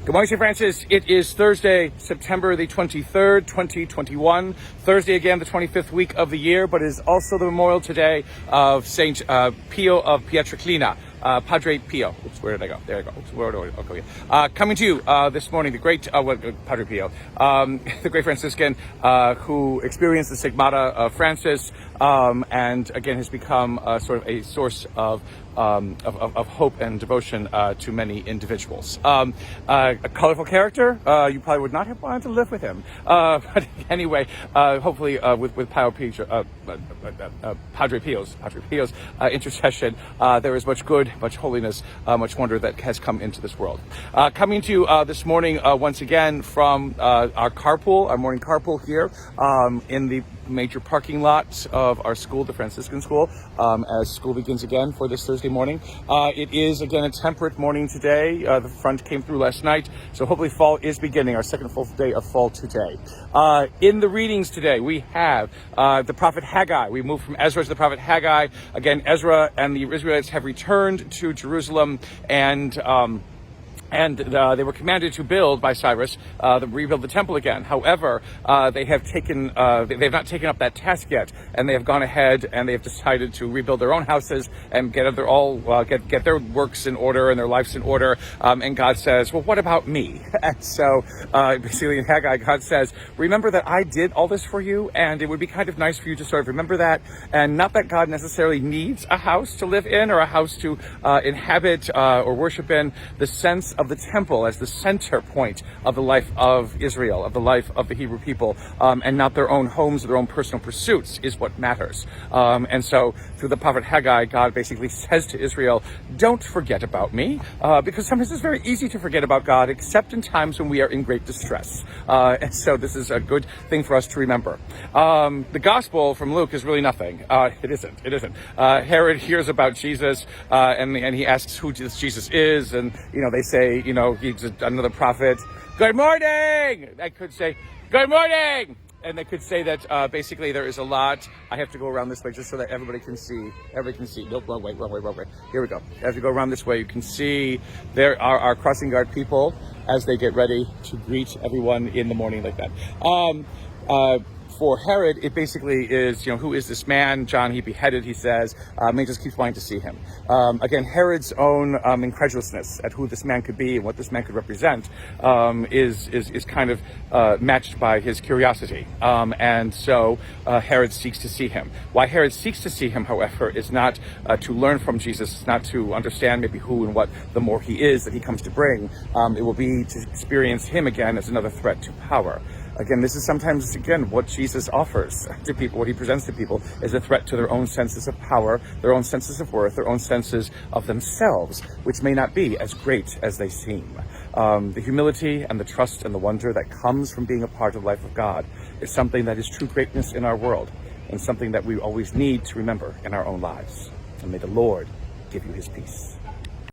Good morning, St. Francis. It is Thursday, September the 23rd, 2021. Thursday again, the 25th week of the year, but it is also the memorial today of St. Pio of Pietrelcina. Padre Pio. Oops, where did I go? There I go. Oops, where do I go? Coming to you this morning, the great Padre Pio, the great Franciscan who experienced the Stigmata of Francis, and again has become sort of a source of hope and devotion to many individuals. A colorful character. You probably would not have wanted to live with him. But anyway, hopefully with Padre Pio's intercession, there is much good, much holiness, much wonder that has come into this world. Coming to you this morning once again from our morning carpool here in the major parking lot of our school, the Franciscan school, as school begins again for this Thursday morning. It is again a temperate morning today. The front came through last night, so hopefully fall is beginning, our second full day of fall today. In the readings today, we have the prophet Haggai. We moved from Ezra to the prophet Haggai. Again, Ezra and the Israelites have returned to Jerusalem, and they were commanded to build by Cyrus, rebuild the temple again. However, they've not taken up that task yet, and they have gone ahead and they have decided to rebuild their own houses and get their works in order and their lives in order. And God says, well, what about me? And so basically in Haggai, God says, remember that I did all this for you, and it would be kind of nice for you to sort of remember that. And not that God necessarily needs a house to live in or a house to inhabit or worship in. The sense of the temple as the center point of the life of Israel, of the life of the Hebrew people, and not their own homes or their own personal pursuits is what matters. And so through the prophet Haggai, God basically says to Israel, don't forget about me, because sometimes it's very easy to forget about God, except in times when we are in great distress. And so this is a good thing for us to remember. The gospel from Luke is really nothing. It isn't. Herod hears about Jesus, and he asks who Jesus is, and they say, he's another prophet. Good morning! I could say, good morning! And they could say that basically there is a lot. I have to go around this way just so that everybody can see. Nope, wrong way. Here we go. As we go around this way, you can see there are our crossing guard people as they get ready to greet everyone in the morning like that. For Herod, it basically is, who is this man? John, he beheaded, he says, and he just keeps wanting to see him. Again, Herod's own incredulousness at who this man could be and what this man could represent is kind of matched by his curiosity. And so Herod seeks to see him. Why Herod seeks to see him, however, is not to learn from Jesus, not to understand maybe who and what the more he is that he comes to bring. It will be to experience him again as another threat to power. Again, this is sometimes, what Jesus offers to people, what he presents to people, is a threat to their own senses of power, their own senses of worth, their own senses of themselves, which may not be as great as they seem. The humility and the trust and the wonder that comes from being a part of the life of God is something that is true greatness in our world, and something that we always need to remember in our own lives. And may the Lord give you his peace.